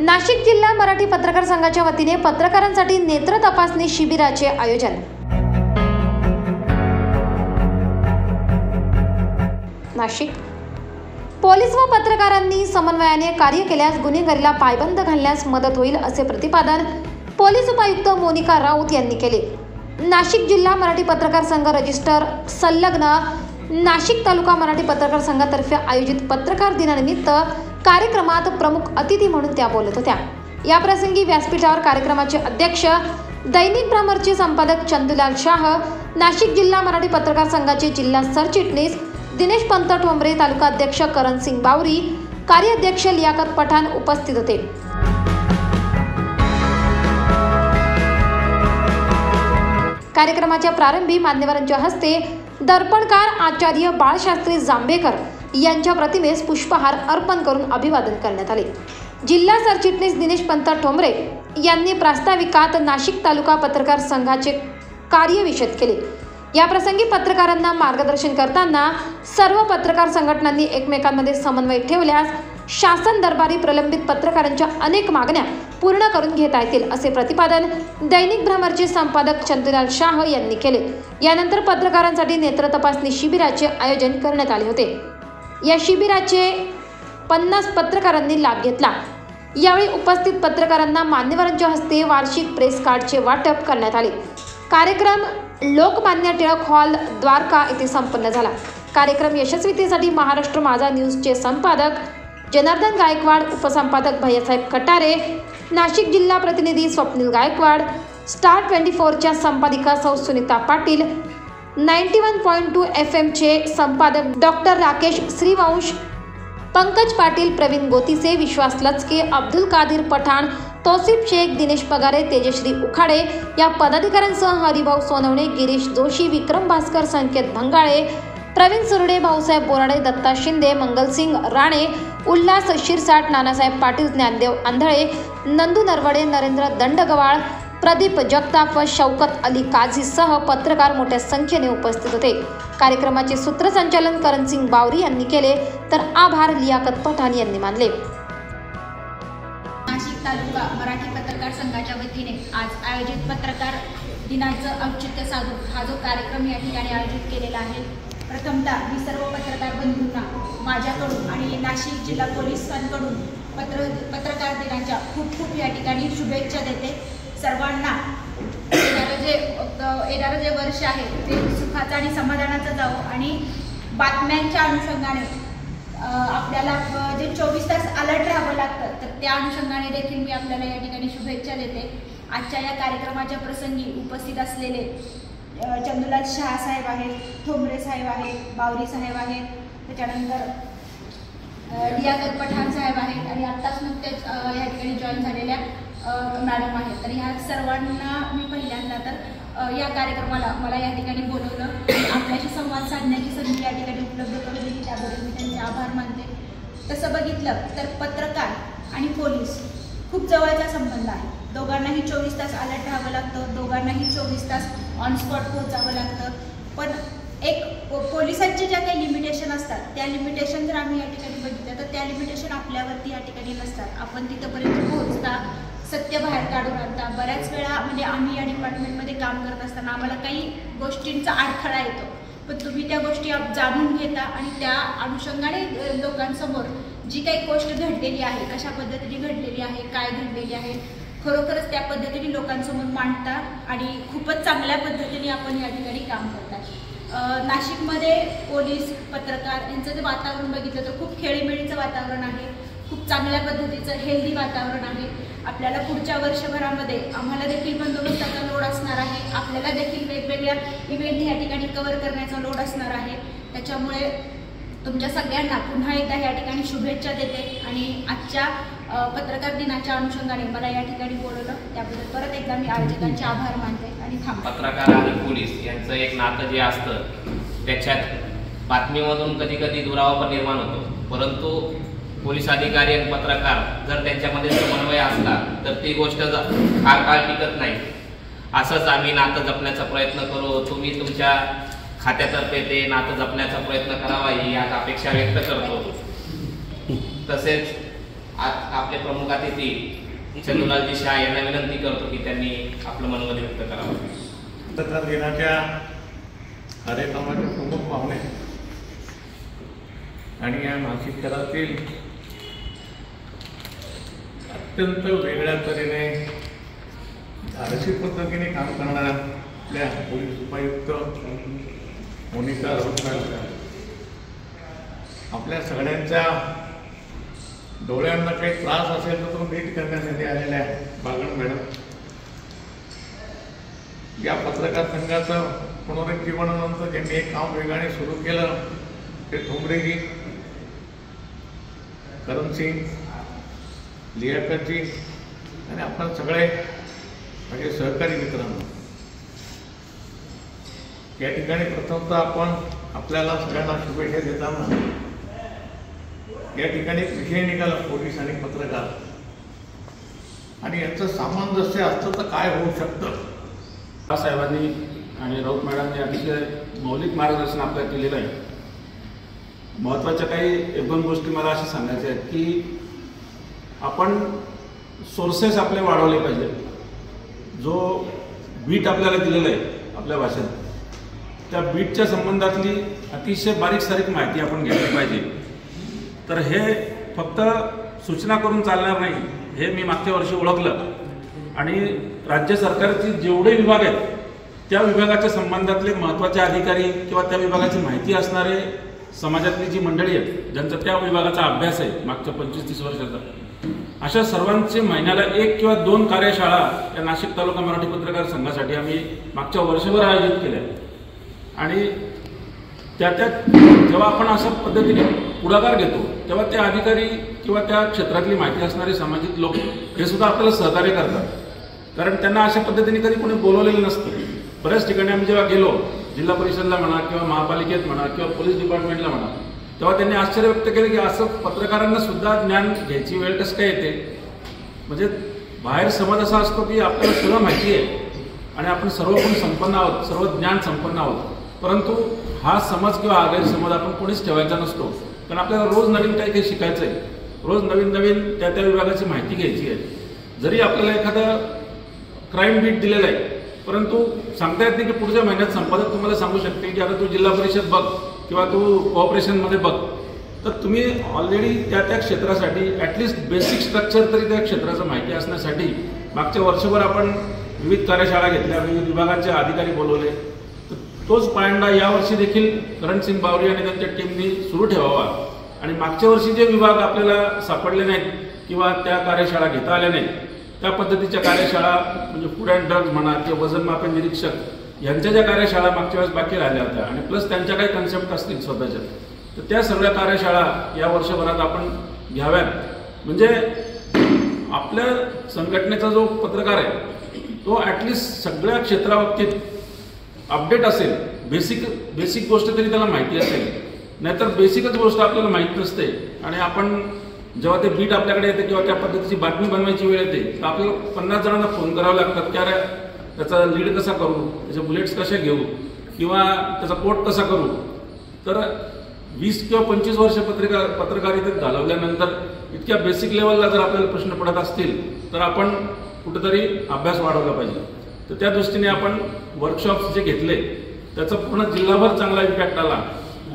नाशिक जिल्हा मराठी पत्रकार संघाच्या वतीने पत्रकारांसाठी नेत्र तपासणी शिबिराचे आयोजन। नाशिक पोलीस व पत्रकारांनी समन्वयाने कार्य केल्यास गुन्हेगारीला पायबंद घालण्यास मदत होईल असे प्रतिपादन पोलीस उपायुक्त मोनिका राऊत यांनी केले। नाशिक जिल्हा मराठी पत्रकार संघ रजिस्टर संलग्न नाशिक तालुका मराठी पत्रकार संघातर्फे आयोजित पत्रकार दिनानिमित्त कार्यक्रमात प्रमुख अतिथी म्हणून त्या बोलत होत्या। या प्रसंगी व्यासपीठावर कार्यक्रमाचे अध्यक्ष दैनिक भ्रमरचे संपादक चंदूलाल शाह, नाशिक जिल्हा मराठी पत्रकार संघाचे जिल्हा सरचिटणीस दिनेश पंत ठोंबरे, तालुका अध्यक्ष करण सिंग बावरी, कार्याध्यक्ष लियाकत पठाण उपस्थित होते। कार्यक्रमाच्या प्रारंभी मान्यवरांच्या हस्ते दर्पणकार आचार्य बाळशास्त्री जांभेकर यांच्या प्रतिमेस पुष्पहार अर्पण करून अभिवादन करण्यात आले। जिल्हा सरचिटणीस दिनेश पंत ठोंबरे यांनी प्रास्ताविकात नाशिक तालुका पत्रकार संघाचे कार्य विशद केले। या प्रसंगी पत्रकारांना मार्गदर्शन करताना सर्व पत्रकार संघटनांनी एकमेकांमध्ये समन्वय ठेवल्यास शासन दरबारी प्रलंबित पत्रकारांच्या अनेक मागण्या पूर्ण करून घेता येतील असे प्रतिपादन दैनिक भ्रमरचे संपादक चंदूलाल शाह यांनी केले। यानंतर पत्रकारांसाठी नेत्र तपासणी शिबिराचे आयोजन करण्यात आले होते। या शिबिराचे 50 पत्रकारांनी लाभ घेतला। यावेळी उपस्थित पत्रकारांना मान्यवरांच्या हस्ते वार्षिक प्रेस कार्डचे वाटप करण्यात आले। कार्यक्रम लोकमान्य टिळक हॉल द्वारका येथे संपन्न झाला। कार्यक्रम यशस्वीतेसाठी महाराष्ट्र माझा न्यूजचे संपादक जनार्दन गायकवाड, उपसंपादक भैयासाहेब कटारे, नाशिक जिल्हा प्रतिनिधी स्वप्नील गायकवाड, स्टार 24च्या संपादिका सौ सुनीता पाटील, 91.2 FM चे संपादक डॉक्टर राकेश श्रीवंश, पंकज पाटील, प्रवीण गोतीसे, विश्वास लचके, अब्दुल कादिर पठाण, तौसिफ शेख, दिनेश पगारे, तेजश्री उखाडे या पदाधिकाऱ्यांसह हरिभाऊ सोनवणे, गिरीश जोशी, विक्रम भास्कर, संकेत भंगाळे, प्रवीण सुरडे, भाऊसाहेब बोराडे, दत्ता शिंदे, मंगलसिंग राणे, उल्हास शिरसाट, नानासाहेब पाटील, ज्ञानदेव आंधळे, नंदू नरवडे, नरेंद्र दंडगवाळ, प्रदीप जगताप व शौकत अली काझीसह पत्रकार मोठ्या संख्येने उपस्थित होते। कार्यक्रमाचे सूत्रसंचालन करण सिंग बावरी यांनी केले तर आभार लियाकत पठाण यांनी मानले। नाशिक तालुका मराठी पत्रकार संघाच्या वतीने आज आयोजित पत्रकार दिनाचं औचित्य साधून हा जो कार्यक्रम या ठिकाणी आयोजित केलेला आहे, प्रथमतः मी सर्व पत्रकार बंधूंना माझ्याकडून आणि नाशिक जिल्हा पोलिसांकडून पत्रकार दिनाच्या खूप खूप या ठिकाणी शुभेच्छा देते। सर्वांना येणारं जे वर्ष आहे ते सुखाचं आणि समाधानाचं जावं आणि बातम्यांच्या अनुषंगाने आपल्याला जे 24 तास अलर्ट राहावं लागतं तर त्या अनुषंगाने देखील मी आपल्याला या ठिकाणी शुभेच्छा देते। आजच्या या कार्यक्रमाच्या प्रसंगी उपस्थित असलेले चंदूलाल शाह साहेब आहेत, ठोंबरे साहेब आहेत, बावरी साहेब आहेत, त्याच्यानंतर लियाकत पठाण साहेब आहेत आणि आत्ताच नुकतेच या ठिकाणी जॉईन झालेल्या मॅडम आहेत। तर ह्या सर्वांना मी पहिल्यांदा तर या कार्यक्रमाला मला या ठिकाणी बोलवलं, आपल्याशी संवाद साधण्याची संधी या ठिकाणी उपलब्ध करून दिली, त्याबद्दल मी त्यांचे आभार मानते। तसं बघितलं तर पत्रकार आणि पोलीस खूप जवळचा संबंध आहे। दोघांनाही 24 तास अलर्ट राहावं लागतं, दोघांनाही 24 तास ऑन स्पॉट पोहोचावं लागतं। पण एक पोलिसांचे ज्या काही लिमिटेशन असतात त्या लिमिटेशन जर आम्ही या ठिकाणी बघितलं तर त्या लिमिटेशन आपल्यावरती या ठिकाणी नसतात। आपण तिथंपर्यंत पोहोचता, सत्य बाहेर काढून आणता। बऱ्याच वेळा म्हणजे आम्ही या डिपार्टमेंटमध्ये काम करत असताना आम्हाला काही गोष्टींचा अडथळा येतो, पण तुम्ही त्या गोष्टी जाणून घेता आणि त्या अनुषंगाने लोकांसमोर जी काही गोष्ट घडलेली आहे, कशा पद्धतीने घडलेली आहे, काय घडलेली आहे, खरोखरच त्या पद्धतीने लोकांसमोर मांडता आणि खूपच चांगल्या पद्धतीने आपण या ठिकाणी काम करतात। नाशिकमध्ये पोलीस पत्रकार यांचं जे वातावरण बघितलं तर खूप खेळीमेळीचं वातावरण आहे, खूप चांगल्या पद्धतीचं हेल्दी वातावरण आहे। आपल्याला पुढच्या वर्षभरामध्ये आम्हाला देखील बंदोबस्ताचा लोड असणार आहे, आपल्याला देखील वेगवेगळ्या इव्हेंट या ठिकाणी कव्हर करण्याचा लोड असणार आहे। त्याच्यामुळे तुमच्या सगळ्यांना पुन्हा एकदा या ठिकाणी शुभेच्छा देते आणि आजच्या पत्रकार दिनाच्या अनुषंगाने मला या ठिकाणी बोलवलं त्याबद्दल परत एकदा मी आयोजकांचे आभार मानते आणि थांबते। पत्रकार आणि पोलीस यांचं एक नातं जे असतं त्याच्यात बातमीमधून कधी कधी दुरावा पण निर्माण होतो, परंतु पोलीस अधिकारी आणि पत्रकार जर त्यांच्यामध्ये समन्वय असला तर ती गोष्ट फार काळ टिकत नाही। असंच आम्ही नातं जपण्याचा प्रयत्न करू. तुम्ही तुमच्या खात्यातर्फे ते नातं जपण्याचा प्रयत्न करावा ही आज अपेक्षा व्यक्त करतो. तसेच आज आपले प्रमुख अतिथी चंदूलालजी शाह यांना विनंती करतो की त्यांनी आपलं मनोगत व्यक्त करावं. पत्रकार दिनाच्या कार्यक्रमाचे प्रमुख पाहुणे आणि या नाशिक शहरातील अत्यंत वेगळ्या तऱ्हेने धाडसी पद्धतीने काम करणाऱ्या आपल्या पोलीस उपायुक्त मोनिका राऊत मॅडम, आपल्या सगळ्यांच्या डोळ्यांना काही त्रास असेल तर तो नीट करण्यासाठी आलेल्या बागण मॅडम, या पत्रकार संघाचं पुनरुज्जीवनानंतर ज्यांनी एक काम वेगाने सुरू केलं ते ठोंबरेजी, करण सिंग, लियाकतजी आणि आपण सगळे म्हणजे सहकारी मित्रांनो, या ठिकाणी प्रथमतः आपण आपल्याला सगळ्यांना शुभेच्छा देताना या ठिकाणी एक विषय निघाला पोलीस आणि पत्रकार आणि यांचं सामंजस्य असतं तर काय होऊ शकतं. साहेबांनी आणि राऊत मॅडमने अतिशय मौलिक मार्गदर्शन आपल्याला केलेलं आहे. महत्त्वाच्या काही एक दोन गोष्टी मला अशा सांगायच्या आहेत की आपण सोर्सेस आपले वाढवले पाहिजे. जो बीट आपल्याला दिलेला आहे आपल्या भाषेत, त्या बीटच्या संबंधातली अतिशय बारीक सारीक माहिती आपण घेतली पाहिजे. तर हे फक्त सूचना करून चालणार नाही, हे मी मागच्या वर्षी ओळखलं आणि राज्य सरकारचे जेवढे विभाग आहेत त्या विभागाच्या संबंधातले महत्त्वाचे अधिकारी किंवा त्या विभागाची माहिती असणारे समाजातली जी मंडळी आहेत ज्यांचा त्या विभागाचा अभ्यास आहे मागच्या 25-30 वर्षाचा, अशा सर्वांचे महिन्याला 1 किंवा 2 कार्यशाळा या नाशिक तालुका मराठी पत्रकार संघासाठी आम्ही मागच्या वर्षभर आयोजित केल्या. आणि त्या जेव्हा आपण अशा पद्धतीने पुढाकार घेतो तेव्हा ते अधिकारी किंवा त्या क्षेत्रातली माहिती असणारे सामाजिक लोक हे सुद्धा आपल्याला सहकार्य करतात, कारण त्यांना अशा पद्धतीने कधी कोणी बोलवलेलं नसतं. बऱ्याच ठिकाणी आम्ही जेव्हा गेलो, जिल्हा परिषदला म्हणा किंवा महापालिकेत म्हणा किंवा पोलीस डिपार्टमेंटला म्हणा, तेव्हा त्यांनी आश्चर्य व्यक्त केलं की असं पत्रकारांना सुद्धा ज्ञान घ्यायची वेळ कसं काय येते. म्हणजे बाहेर समज असा असतो की आपल्याला सगळं माहिती आहे आणि आपण सर्व गुण संपन्न आहोत, सर्व ज्ञान संपन्न आहोत, परंतु हा समज किंवा हा गैरसमज आपण कोणीच ठेवायचा नसतो. कारण आपल्याला रोज नवीन काही काही शिकायचं आहे, रोज नवीन नवीन त्या विभागाची माहिती घ्यायची आहे. जरी आपल्याला एखादं क्राईम बीट दिलेलं आहे परंतु सांगता येत नाही की पुढच्या महिन्यात संपादक तुम्हाला सांगू शकते की आता तू जिल्हा परिषद बघ किंवा तू कॉर्पोरेशनमध्ये बघ. तर तुम्ही ऑलरेडी त्या क्षेत्रासाठी ॲटलिस्ट बेसिक स्ट्रक्चर तरी त्या क्षेत्राचं माहिती असण्यासाठी मागच्या वर्षभर आपण विविध कार्यशाळा घेतल्या, विविध विभागाचे अधिकारी बोलवले. तर तोच पायंडा यावर्षी देखील करण सिंग बावरी आणि त्यांच्या टीमनी सुरू ठेवावा. आणि मागच्या वर्षी जे विभाग आपल्याला सापडले नाहीत किंवा त्या कार्यशाळा घेता आल्या नाहीत, त्या पद्धतीच्या कार्यशाळा म्हणजे फूड अँड ड्रग्ज म्हणा किंवा वजनमापन निरीक्षक यांच्या ज्या कार्यशाळा मागच्या वेळेस बाकी राहिल्या होत्या आणि प्लस त्यांच्या काही कन्सेप्ट असतील स्वतःच्या, तर त्या सगळ्या कार्यशाळा या वर्षभरात आपण घ्याव्यात. म्हणजे आपल्या संघटनेचा जो पत्रकार आहे तो ॲटलिस्ट सगळ्या क्षेत्राबाबतीत अपडेट असेल. बेसिक गोष्ट तरी त्याला माहिती असेल, नाहीतर बेसिकच गोष्ट आपल्याला माहीत नसते आणि आपण जेव्हा ते बीट आपल्याकडे येते किंवा त्या पद्धतीची बातमी बनवायची वेळ येते तर आपल्याला 50 जणांना फोन करावे लागतात की अरे त्याचा लीड कसा करू, त्याचे बुलेट्स कसे घेऊ किंवा त्याचा कोट कसा करू. तर 20 किंवा 25 वर्ष पत्रकारितेत घालवल्यानंतर इतक्या बेसिक लेवलला जर आपल्याला प्रश्न पडत असतील तर आपण कुठेतरी अभ्यास वाढवला पाहिजे. तर त्या दृष्टीने आपण वर्कशॉप्स जे घेतले त्याचा पूर्ण जिल्हाभर चांगला इम्पॅक्ट आला.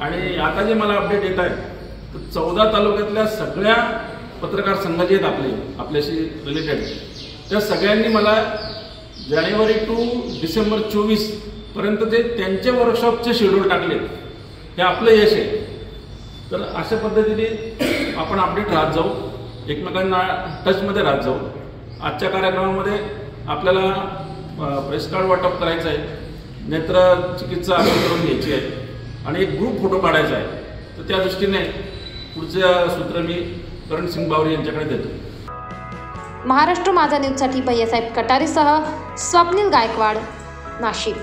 आणि आता जे मला अपडेट येत आहे तर 14 तालुक्यातल्या सगळ्या पत्रकार संघ जे आहेत आपल्याशी रिलेटेड त्या सगळ्यांनी मला जानेवारी टू डिसेंबर 24 पर्यंत ते त्यांचे वर्कशॉपचे शेड्यूल टाकले. हे आपलं यश आहे. तर अशा पद्धतीने आपण अपडेट राहत जाऊ, एकमेकांना टचमध्ये राहत जाऊ. आजच्या कार्यक्रमामध्ये आपल्याला प्रेस कार्ड वाटप करायचं आहे, नेत्र चिकित्सा आपण करून घ्यायची आहे आणि एक ग्रुप फोटो काढायचा आहे. तर त्या दृष्टीने पुढचं सूत्र मी करण सिंग बावरी यांच्याकडे देतो. महाराष्ट्र माझा न्यूजसाठी भैयासाहेब कटारेसह स्वप्नील गायकवाड, नाशिक.